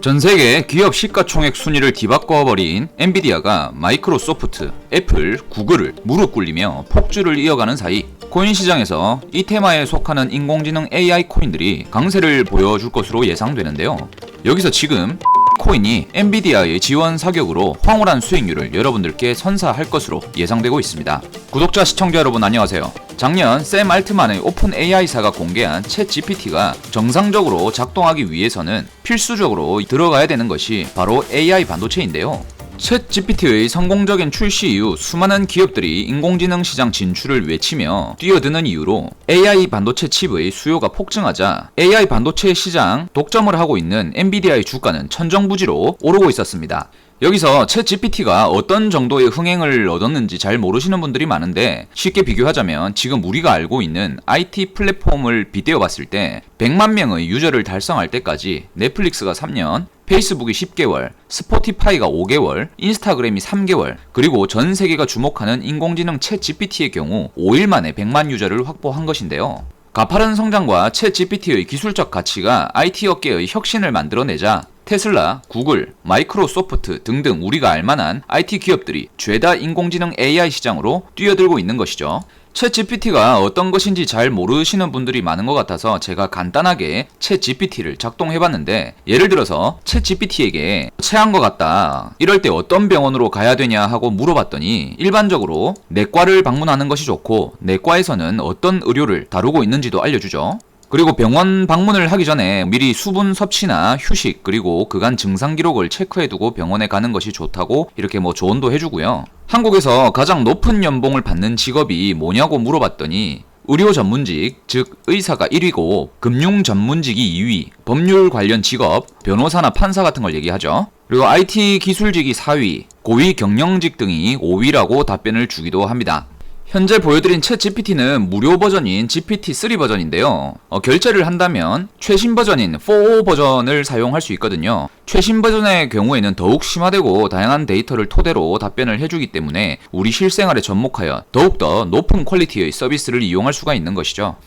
전세계 기업 시가총액 순위를 뒤바꿔버린 엔비디아가 마이크로소프트, 애플, 구글을 무릎 꿇리며 폭주를 이어가는 사이 코인 시장에서 이 테마에 속하는 인공지능 AI 코인들이 강세를 보여줄 것으로 예상되는데요. 여기서 지금 코인이 엔비디아의 지원 사격으로 황홀한 수익률을 여러분들께 선사할 것으로 예상되고 있습니다. 구독자 시청자 여러분 안녕하세요. 작년 샘 알트만의 오픈 AI사가 공개한 챗 GPT가 정상적으로 작동하기 위해서는 필수적으로 들어가야 되는 것이 바로 AI 반도체인데요. 챗 GPT의 성공적인 출시 이후 수많은 기업들이 인공지능 시장 진출을 외치며 뛰어드는 이유로 AI 반도체 칩의 수요가 폭증하자 AI 반도체 시장 독점을 하고 있는 엔비디아의 주가는 천정부지로 오르고 있었습니다. 여기서 챗 GPT가 어떤 정도의 흥행을 얻었는지 잘 모르시는 분들이 많은데 쉽게 비교하자면 지금 우리가 알고 있는 IT 플랫폼을 빗대어 봤을 때 100만 명의 유저를 달성할 때까지 넷플릭스가 3년, 페이스북이 10개월, 스포티파이가 5개월, 인스타그램이 3개월, 그리고 전 세계가 주목하는 인공지능 챗 GPT의 경우 5일 만에 100만 유저를 확보한 것인데요. 가파른 성장과 챗 GPT의 기술적 가치가 IT 업계의 혁신을 만들어내자 테슬라, 구글, 마이크로소프트 등등 우리가 알만한 IT 기업들이 죄다 인공지능 AI 시장으로 뛰어들고 있는 것이죠. 챗 GPT가 어떤 것인지 잘 모르시는 분들이 많은 것 같아서 제가 간단하게 챗 GPT를 작동해봤는데, 예를 들어서 챗 GPT에게 체한 것 같다, 이럴 때 어떤 병원으로 가야 되냐 하고 물어봤더니 일반적으로 내과를 방문하는 것이 좋고 내과에서는 어떤 의료를 다루고 있는지도 알려주죠. 그리고 병원 방문을 하기 전에 미리 수분 섭취나 휴식 그리고 그간 증상 기록을 체크해두고 병원에 가는 것이 좋다고 이렇게 조언도 해주고요. 한국에서 가장 높은 연봉을 받는 직업이 뭐냐고 물어봤더니 의료 전문직, 즉 의사가 1위고 금융 전문직이 2위, 법률 관련 직업, 변호사나 판사 같은 걸 얘기하죠. 그리고 IT 기술직이 4위, 고위 경영직 등이 5위라고 답변을 주기도 합니다. 현재 보여드린 챗 GPT는 무료 버전인 GPT-3 버전인데요. 결제를 한다면 최신 버전인 4.0 버전을 사용할 수 있거든요. 최신 버전의 경우에는 더욱 심화되고 다양한 데이터를 토대로 답변을 해주기 때문에 우리 실생활에 접목하여 더욱더 높은 퀄리티의 서비스를 이용할 수가 있는 것이죠.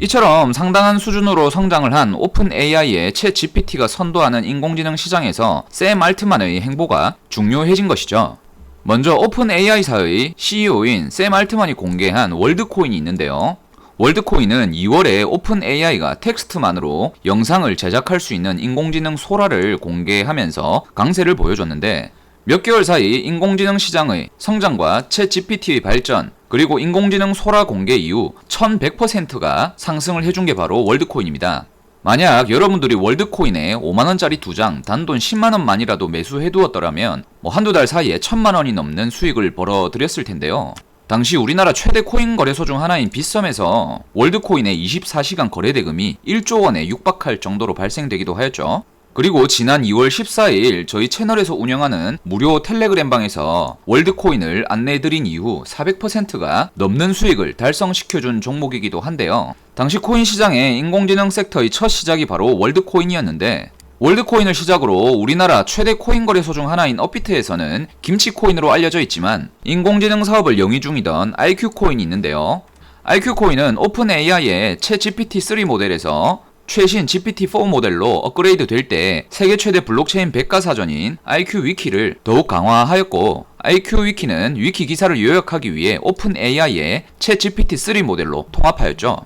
이처럼 상당한 수준으로 성장을 한 오픈 AI의 챗 GPT가 선도하는 인공지능 시장에서 샘 알트만의 행보가 중요해진 것이죠. 먼저 오픈 AI사의 CEO인 샘 알트만이 공개한 월드코인이 있는데요. 월드코인은 2월에 오픈 AI가 텍스트만으로 영상을 제작할 수 있는 인공지능 소라를 공개하면서 강세를 보여줬는데, 몇 개월 사이 인공지능 시장의 성장과 챗 GPT의 발전, 그리고 인공지능 소라 공개 이후 1100%가 상승을 해준 게 바로 월드코인입니다. 만약 여러분들이 월드코인에 5만원짜리 2장 단돈 10만원만이라도 매수해두었더라면 한두 달 사이에 1000만원이 넘는 수익을 벌어들였을 텐데요. 당시 우리나라 최대 코인 거래소 중 하나인 빗썸에서 월드코인의 24시간 거래 대금이 1조 원에 육박할 정도로 발생되기도 하였죠. 그리고 지난 2월 14일 저희 채널에서 운영하는 무료 텔레그램방에서 월드코인을 안내해드린 이후 400%가 넘는 수익을 달성시켜준 종목이기도 한데요. 당시 코인 시장의 인공지능 섹터의 첫 시작이 바로 월드코인이었는데, 월드코인을 시작으로 우리나라 최대 코인 거래소 중 하나인 업비트에서는 김치코인으로 알려져 있지만 인공지능 사업을 영위 중이던 IQ코인이 있는데요. IQ코인은 오픈 AI의 챗 GPT-3 모델에서 최신 GPT-4 모델로 업그레이드 될 때 세계 최대 블록체인 백과사전인 IQ위키를 더욱 강화하였고, IQ위키는 위키 기사를 요약하기 위해 오픈 AI의 챗 GPT-3 모델로 통합하였죠.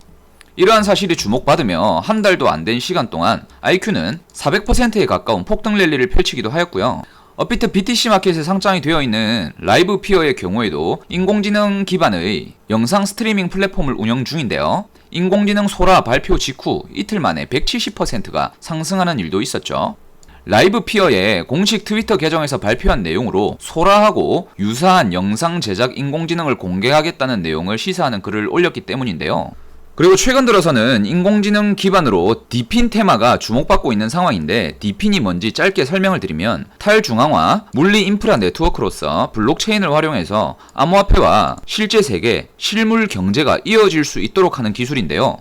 이러한 사실이 주목받으며 한 달도 안 된 시간 동안 IQ는 400%에 가까운 폭등 랠리를 펼치기도 하였고요. 업비트 BTC 마켓에 상장이 되어 있는 라이브 피어의 경우에도 인공지능 기반의 영상 스트리밍 플랫폼을 운영 중인데요. 인공지능 소라 발표 직후 이틀 만에 170%가 상승하는 일도 있었죠. 라이브 피어의 공식 트위터 계정에서 발표한 내용으로 소라하고 유사한 영상 제작 인공지능을 공개하겠다는 내용을 시사하는 글을 올렸기 때문인데요. 그리고 최근 들어서는 인공지능 기반으로 디핀 테마가 주목받고 있는 상황인데, 디핀이 뭔지 짧게 설명을 드리면 탈중앙화 물리 인프라 네트워크로서 블록체인을 활용해서 암호화폐와 실제 세계, 실물 경제가 이어질 수 있도록 하는 기술인데요.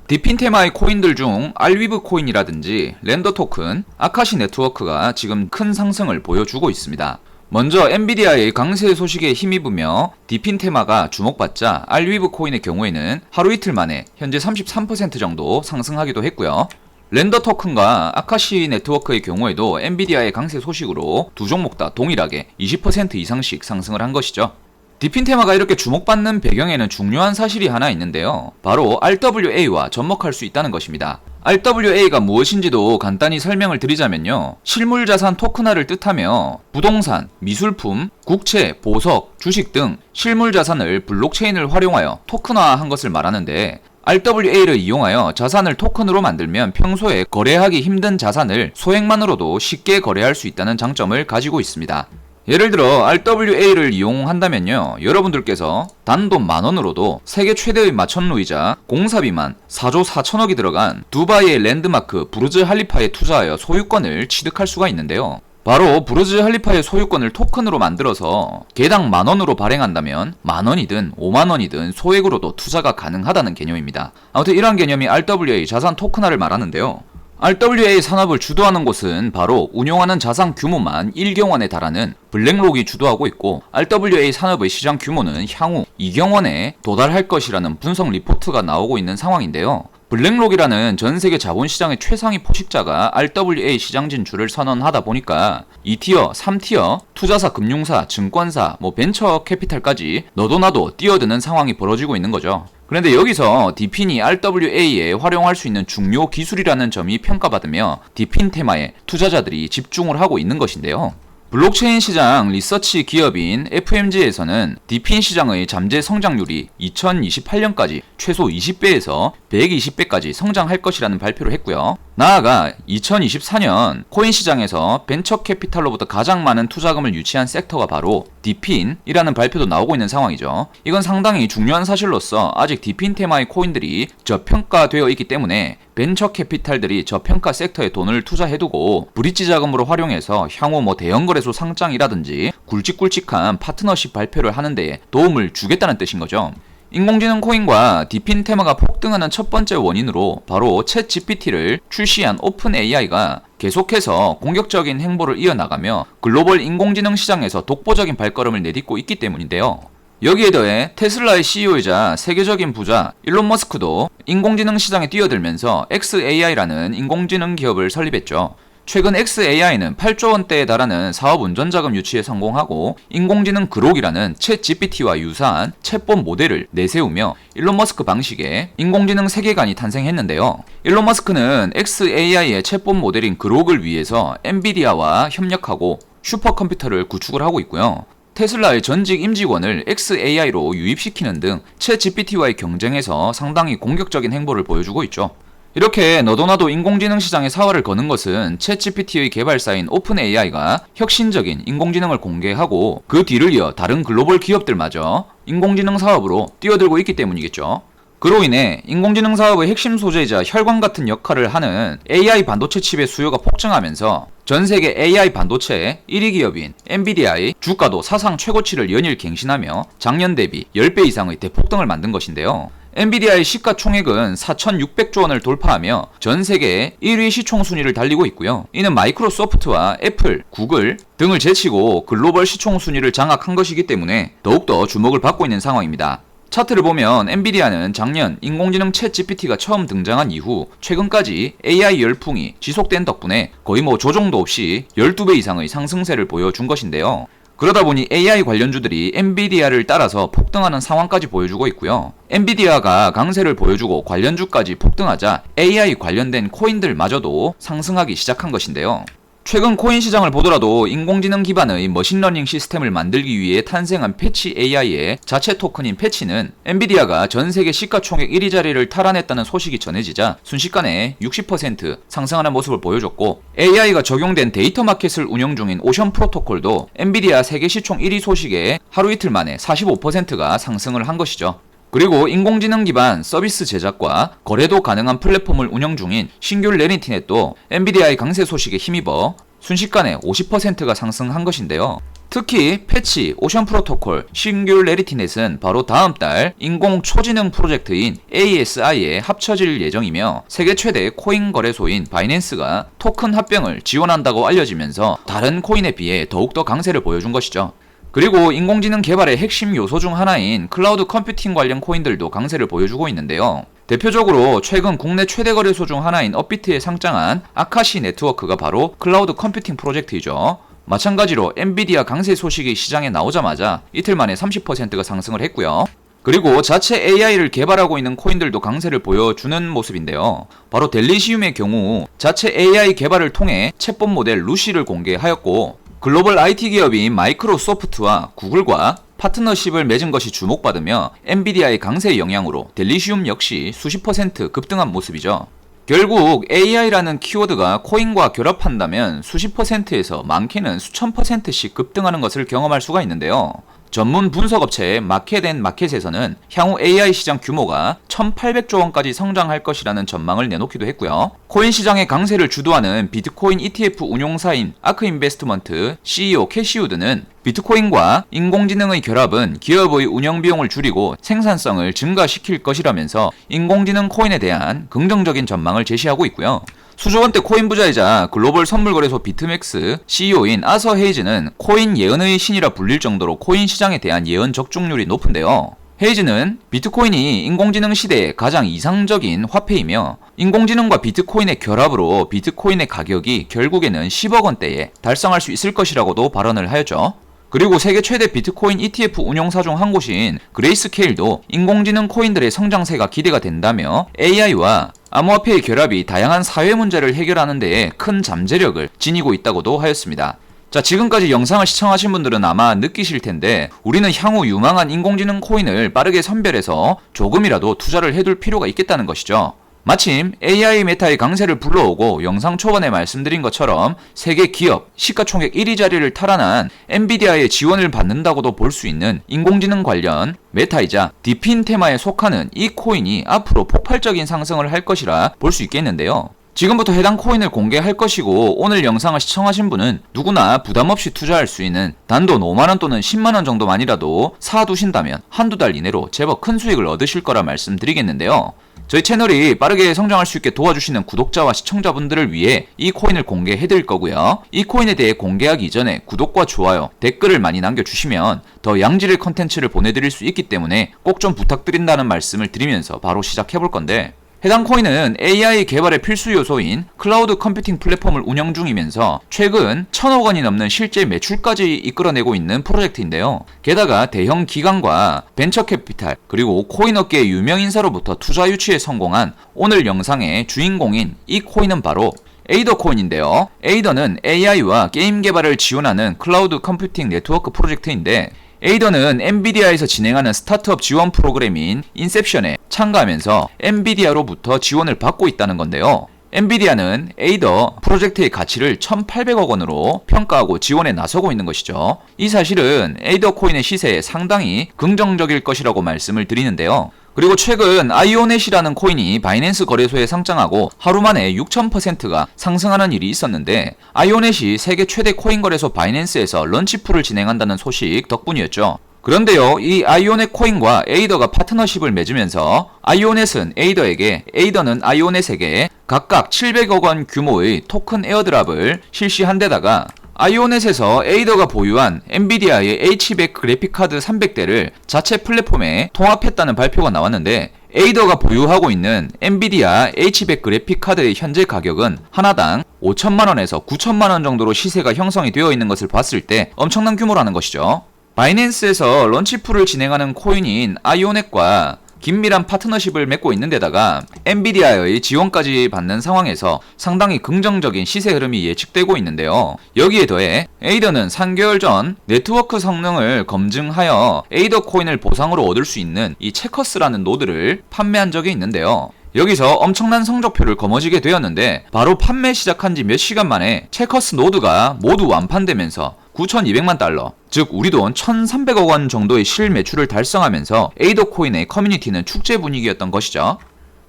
디핀 테마의 코인들 중 알위브 코인이라든지 렌더 토큰, 아카시 네트워크가 지금 큰 상승을 보여주고 있습니다. 먼저 엔비디아의 강세 소식에 힘입으며 디핀 테마가 주목받자 알위브 코인의 경우에는 하루 이틀 만에 현재 33% 정도 상승하기도 했고요. 렌더 토큰과 아카시 네트워크의 경우에도 엔비디아의 강세 소식으로 두 종목 다 동일하게 20% 이상씩 상승을 한 것이죠. 디핀 테마가 이렇게 주목받는 배경에는 중요한 사실이 하나 있는데요. 바로 RWA와 접목할 수 있다는 것입니다. RWA가 무엇인지도 간단히 설명을 드리자면요. 실물자산 토큰화를 뜻하며 부동산, 미술품, 국채, 보석, 주식 등 실물자산을 블록체인을 활용하여 토큰화한 것을 말하는데, RWA를 이용하여 자산을 토큰으로 만들면 평소에 거래하기 힘든 자산을 소액만으로도 쉽게 거래할 수 있다는 장점을 가지고 있습니다. 예를 들어 RWA를 이용한다면요, 여러분들께서 단돈 10,000원으로도 세계 최대의 마천루이자 공사비만 4조 4천억이 들어간 두바이의 랜드마크 부르즈 할리파에 투자하여 소유권을 취득할 수가 있는데요. 바로 부르즈 할리파의 소유권을 토큰으로 만들어서 개당 10,000원으로 발행한다면 10,000원이든 50,000원이든 소액으로도 투자가 가능하다는 개념입니다. 아무튼 이러한 개념이 RWA 자산 토큰화를 말하는데요. RWA 산업을 주도하는 곳은 바로 운용하는 자산 규모만 1경 원에 달하는 블랙록이 주도하고 있고, RWA 산업의 시장 규모는 향후 2경 원에 도달할 것이라는 분석 리포트가 나오고 있는 상황인데요. 블랙록이라는 전세계 자본시장의 최상위 포식자가 RWA 시장 진출을 선언하다 보니까 2티어, 3티어, 투자사, 금융사, 증권사, 벤처 캐피탈까지 너도 나도 뛰어드는 상황이 벌어지고 있는 거죠. 그런데 여기서 디핀이 RWA에 활용할 수 있는 중요 기술이라는 점이 평가받으며 디핀 테마에 투자자들이 집중을 하고 있는 것인데요. 블록체인 시장 리서치 기업인 FMG에서는 디핀 시장의 잠재 성장률이 2028년까지 최소 20배에서 120배까지 성장할 것이라는 발표를 했고요. 나아가 2024년 코인 시장에서 벤처 캐피탈로부터 가장 많은 투자금을 유치한 섹터가 바로 디핀이라는 발표도 나오고 있는 상황이죠. 이건 상당히 중요한 사실로서 아직 디핀 테마의 코인들이 저평가되어 있기 때문에 벤처 캐피탈들이 저평가 섹터에 돈을 투자해두고 브릿지 자금으로 활용해서 향후 대형 거래소 상장이라든지 굵직굵직한 파트너십 발표를 하는 데 도움을 주겠다는 뜻인 거죠. 인공지능 코인과 디핀 테마가 폭등하는 첫 번째 원인으로 바로 챗 GPT를 출시한 오픈 AI가 계속해서 공격적인 행보를 이어나가며 글로벌 인공지능 시장에서 독보적인 발걸음을 내딛고 있기 때문인데요. 여기에 더해 테슬라의 CEO이자 세계적인 부자 일론 머스크도 인공지능 시장에 뛰어들면서 xAI라는 인공지능 기업을 설립했죠. 최근 xAI는 8조 원대에 달하는 사업 운전자금 유치에 성공하고 인공지능 그록이라는 챗 GPT와 유사한 챗봇 모델을 내세우며 일론 머스크 방식의 인공지능 세계관이 탄생했는데요. 일론 머스크는 xAI의 챗봇 모델인 그록을 위해서 엔비디아와 협력하고 슈퍼컴퓨터를 구축을 하고 있고요. 테슬라의 전직 임직원을 xAI로 유입시키는 등 챗 GPT와의 경쟁에서 상당히 공격적인 행보를 보여주고 있죠. 이렇게 너도 나도 인공지능 시장에 사활을 거는 것은 챗 GPT의 개발사인 오픈 AI가 혁신적인 인공지능을 공개하고 그 뒤를 이어 다른 글로벌 기업들마저 인공지능 사업으로 뛰어들고 있기 때문이겠죠. 그로 인해 인공지능 사업의 핵심 소재이자 혈관 같은 역할을 하는 AI 반도체 칩의 수요가 폭증하면서 전세계 AI 반도체 1위 기업인 엔비디아의 주가도 사상 최고치를 연일 갱신하며 작년 대비 10배 이상의 대폭등을 만든 것인데요. 엔비디아의 시가총액은 4,600조 원을 돌파하며 전세계 1위 시총 순위를 달리고 있고요. 이는 마이크로소프트와 애플, 구글 등을 제치고 글로벌 시총 순위를 장악한 것이기 때문에 더욱더 주목을 받고 있는 상황입니다. 차트를 보면 엔비디아는 작년 인공지능 챗 GPT가 처음 등장한 이후 최근까지 AI 열풍이 지속된 덕분에 거의 조정도 없이 12배 이상의 상승세를 보여준 것인데요. 그러다 보니 AI 관련주들이 엔비디아를 따라서 폭등하는 상황까지 보여주고 있고요. 엔비디아가 강세를 보여주고 관련주까지 폭등하자 AI 관련된 코인들마저도 상승하기 시작한 것인데요. 최근 코인 시장을 보더라도 인공지능 기반의 머신러닝 시스템을 만들기 위해 탄생한 패치 AI의 자체 토큰인 패치는 엔비디아가 전세계 시가총액 1위 자리를 탈환했다는 소식이 전해지자 순식간에 60% 상승하는 모습을 보여줬고, AI가 적용된 데이터 마켓을 운영 중인 오션 프로토콜도 엔비디아 세계 시총 1위 소식에 하루 이틀 만에 45%가 상승을 한 것이죠. 그리고 인공지능 기반 서비스 제작과 거래도 가능한 플랫폼을 운영 중인 싱귤레리티넷도 엔비디아의 강세 소식에 힘입어 순식간에 50%가 상승한 것인데요. 특히 패치, 오션 프로토콜, 싱귤레리티넷은 바로 다음 달 인공 초지능 프로젝트인 ASI에 합쳐질 예정이며 세계 최대 코인 거래소인 바이낸스가 토큰 합병을 지원한다고 알려지면서 다른 코인에 비해 더욱더 강세를 보여준 것이죠. 그리고 인공지능 개발의 핵심 요소 중 하나인 클라우드 컴퓨팅 관련 코인들도 강세를 보여주고 있는데요. 대표적으로 최근 국내 최대 거래소 중 하나인 업비트에 상장한 아카시 네트워크가 바로 클라우드 컴퓨팅 프로젝트이죠. 마찬가지로 엔비디아 강세 소식이 시장에 나오자마자 이틀 만에 30%가 상승을 했고요. 그리고 자체 AI를 개발하고 있는 코인들도 강세를 보여주는 모습인데요. 바로 델리시움의 경우 자체 AI 개발을 통해 챗봇 모델 루시를 공개하였고, 글로벌 IT 기업인 마이크로소프트와 구글과 파트너십을 맺은 것이 주목받으며 엔비디아의 강세의 영향으로 델리시움 역시 수십 % 급등한 모습이죠. 결국 AI라는 키워드가 코인과 결합한다면 수십 %에서 많게는 수천 %씩 급등하는 것을 경험할 수가 있는데요. 전문 분석업체 마켓앤마켓에서는 향후 AI 시장 규모가 1,800조 원까지 성장할 것이라는 전망을 내놓기도 했고요. 코인 시장의 강세를 주도하는 비트코인 ETF 운용사인 아크인베스트먼트 CEO 캐시우드는 비트코인과 인공지능의 결합은 기업의 운영 비용을 줄이고 생산성을 증가시킬 것이라면서 인공지능 코인에 대한 긍정적인 전망을 제시하고 있고요. 수조원대 코인 부자이자 글로벌 선물거래소 비트맥스 CEO인 아서 헤이즈는 코인 예언의 신이라 불릴 정도로 코인 시장에 대한 예언 적중률이 높은데요. 헤이즈는 비트코인이 인공지능 시대의 가장 이상적인 화폐이며 인공지능과 비트코인의 결합으로 비트코인의 가격이 결국에는 10억 원대에 달성할 수 있을 것이라고도 발언을 하였죠. 그리고 세계 최대 비트코인 ETF 운용사 중 한 곳인 그레이스케일도 인공지능 코인들의 성장세가 기대가 된다며 AI와 암호화폐의 결합이 다양한 사회 문제를 해결하는 데에 큰 잠재력을 지니고 있다고도 하였습니다. 자, 지금까지 영상을 시청하신 분들은 아마 느끼실 텐데 우리는 향후 유망한 인공지능 코인을 빠르게 선별해서 조금이라도 투자를 해둘 필요가 있겠다는 것이죠. 마침 AI 메타의 강세를 불러오고 영상 초반에 말씀드린 것처럼 세계 기업 시가총액 1위 자리를 탈환한 엔비디아의 지원을 받는다고도 볼 수 있는 인공지능 관련 메타이자 디핀 테마에 속하는 이 코인이 앞으로 폭발적인 상승을 할 것이라 볼 수 있겠는데요. 지금부터 해당 코인을 공개할 것이고 오늘 영상을 시청하신 분은 누구나 부담없이 투자할 수 있는 단돈 5만원 또는 10만원 정도만이라도 사두신다면 한두 달 이내로 제법 큰 수익을 얻으실 거라 말씀드리겠는데요. 저희 채널이 빠르게 성장할 수 있게 도와주시는 구독자와 시청자분들을 위해 이 코인을 공개해드릴 거고요. 이 코인에 대해 공개하기 이전에 구독과 좋아요, 댓글을 많이 남겨주시면 더 양질의 컨텐츠를 보내드릴 수 있기 때문에 꼭 좀 부탁드린다는 말씀을 드리면서 바로 시작해볼 건데, 해당 코인은 AI 개발의 필수 요소인 클라우드 컴퓨팅 플랫폼을 운영 중이면서 최근 1,000억 원이 넘는 실제 매출까지 이끌어내고 있는 프로젝트인데요. 게다가 대형 기관과 벤처 캐피탈 그리고 코인 업계의 유명 인사로부터 투자 유치에 성공한 오늘 영상의 주인공인 이 코인은 바로 에이더 코인인데요. 에이더는 AI와 게임 개발을 지원하는 클라우드 컴퓨팅 네트워크 프로젝트인데, 에이더는 엔비디아에서 진행하는 스타트업 지원 프로그램인 인셉션에 참가하면서 엔비디아로부터 지원을 받고 있다는 건데요. 엔비디아는 에이더 프로젝트의 가치를 1,800억 원으로 평가하고 지원에 나서고 있는 것이죠. 이 사실은 에이더 코인의 시세에 상당히 긍정적일 것이라고 말씀을 드리는데요. 그리고 최근 아이오넷이라는 코인이 바이낸스 거래소에 상장하고 하루 만에 6000%가 상승하는 일이 있었는데, 아이오넷이 세계 최대 코인 거래소 바이낸스에서 런치풀을 진행한다는 소식 덕분이었죠. 그런데요, 이 아이오넷 코인과 에이더가 파트너십을 맺으면서 아이오넷은 에이더에게, 에이더는 아이오넷에게 각각 700억 원 규모의 토큰 에어드랍을 실시한 데다가 아이오넷에서 에이더가 보유한 엔비디아의 H100 그래픽카드 300대를 자체 플랫폼에 통합했다는 발표가 나왔는데, 에이더가 보유하고 있는 엔비디아 H100 그래픽카드의 현재 가격은 하나당 5천만원에서 9천만원 정도로 시세가 형성이 되어 있는 것을 봤을 때 엄청난 규모라는 것이죠. 바이낸스에서 런치풀을 진행하는 코인인 아이오넷과 긴밀한 파트너십을 맺고 있는 데다가 엔비디아의 지원까지 받는 상황에서 상당히 긍정적인 시세 흐름이 예측되고 있는데요. 여기에 더해 에이더는 3개월 전 네트워크 성능을 검증하여 에이더 코인을 보상으로 얻을 수 있는 이 체커스라는 노드를 판매한 적이 있는데요. 여기서 엄청난 성적표를 거머쥐게 되었는데, 바로 판매 시작한 지 몇 시간 만에 체커스 노드가 모두 완판되면서 9,200만 달러, 즉 우리 돈 1,300억 원 정도의 실매출을 달성하면서 에이더 코인의 커뮤니티는 축제 분위기였던 것이죠.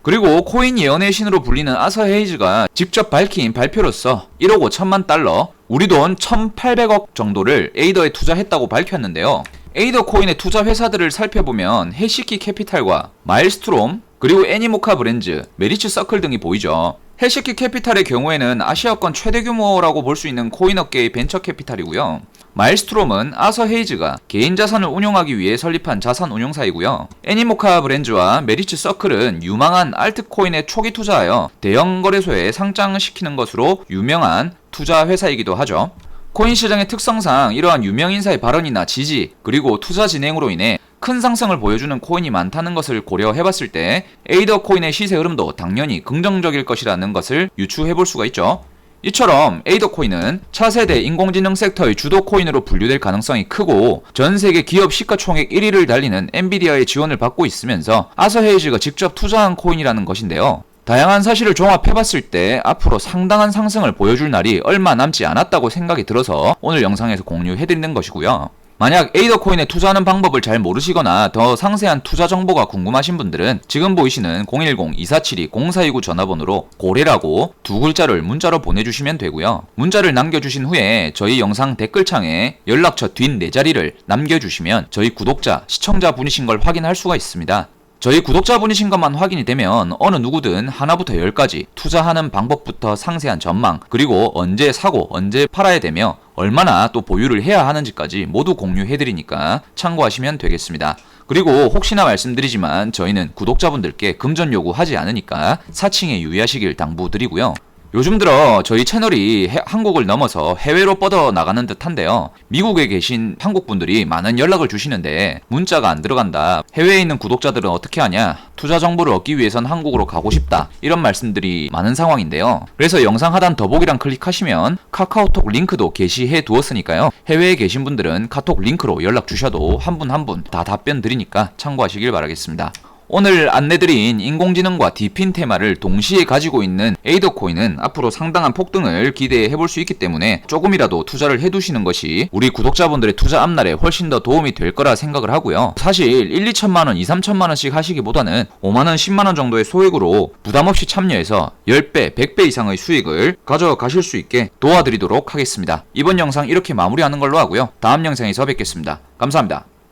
그리고 코인 예언의 신으로 불리는 아서 헤이즈가 직접 밝힌 발표로서 1억 5천만 달러, 우리 돈 1,800억 정도를 에이더에 투자했다고 밝혔는데요. 에이더 코인의 투자 회사들을 살펴보면 해시키 캐피탈과 마일스트롬, 그리고 애니모카 브랜즈, 메리츠 서클 등이 보이죠. 해시키 캐피탈의 경우에는 아시아권 최대 규모라고 볼 수 있는 코인 업계의 벤처 캐피탈이고요. 마일스트롬은 아서 헤이즈가 개인 자산을 운용하기 위해 설립한 자산 운용사이고요. 애니모카 브랜즈와 메리츠 서클은 유망한 알트코인에 초기 투자하여 대형 거래소에 상장시키는 것으로 유명한 투자 회사이기도 하죠. 코인 시장의 특성상 이러한 유명 인사의 발언이나 지지, 그리고 투자 진행으로 인해 큰 상승을 보여주는 코인이 많다는 것을 고려해봤을 때 에이더 코인의 시세 흐름도 당연히 긍정적일 것이라는 것을 유추해볼 수가 있죠. 이처럼 에이더 코인은 차세대 인공지능 섹터의 주도 코인으로 분류될 가능성이 크고 전 세계 기업 시가총액 1위를 달리는 엔비디아의 지원을 받고 있으면서 아서 헤이즈가 직접 투자한 코인이라는 것인데요. 다양한 사실을 종합해봤을 때 앞으로 상당한 상승을 보여줄 날이 얼마 남지 않았다고 생각이 들어서 오늘 영상에서 공유해드리는 것이고요. 만약 에이더 코인에 투자하는 방법을 잘 모르시거나 더 상세한 투자 정보가 궁금하신 분들은 지금 보이시는 010-2472-0429 전화번호로 고래라고 두 글자를 문자로 보내주시면 되고요. 문자를 남겨주신 후에 저희 영상 댓글창에 연락처 뒷 4자리를 남겨주시면 저희 구독자, 시청자분이신 걸 확인할 수가 있습니다. 저희 구독자분이신 것만 확인이 되면 어느 누구든 하나부터 10까지 투자하는 방법부터 상세한 전망, 그리고 언제 사고 언제 팔아야 되며 얼마나 또 보유를 해야 하는지까지 모두 공유해드리니까 참고하시면 되겠습니다. 그리고 혹시나 말씀드리지만 저희는 구독자분들께 금전 요구하지 않으니까 사칭에 유의하시길 당부드리고요. 요즘 들어 저희 채널이 한국을 넘어서 해외로 뻗어나가는 듯한데요. 미국에 계신 한국분들이 많은 연락을 주시는데 문자가 안 들어간다, 해외에 있는 구독자들은 어떻게 하냐, 투자 정보를 얻기 위해선 한국으로 가고 싶다, 이런 말씀들이 많은 상황인데요. 그래서 영상 하단 더보기란 클릭하시면 카카오톡 링크도 게시해 두었으니까요. 해외에 계신 분들은 카톡 링크로 연락 주셔도 한 분 한 분 다 답변 드리니까 참고하시길 바라겠습니다. 오늘 안내드린 인공지능과 디핀 테마를 동시에 가지고 있는 에이더 코인은 앞으로 상당한 폭등을 기대해볼 수 있기 때문에 조금이라도 투자를 해두시는 것이 우리 구독자분들의 투자 앞날에 훨씬 더 도움이 될 거라 생각을 하고요. 사실 1, 2천만원, 2, 3천만원씩 하시기보다는 5만원, 10만원 정도의 소액으로 부담없이 참여해서 10배, 100배 이상의 수익을 가져가실 수 있게 도와드리도록 하겠습니다. 이번 영상 이렇게 마무리하는 걸로 하고요. 다음 영상에서 뵙겠습니다. 감사합니다.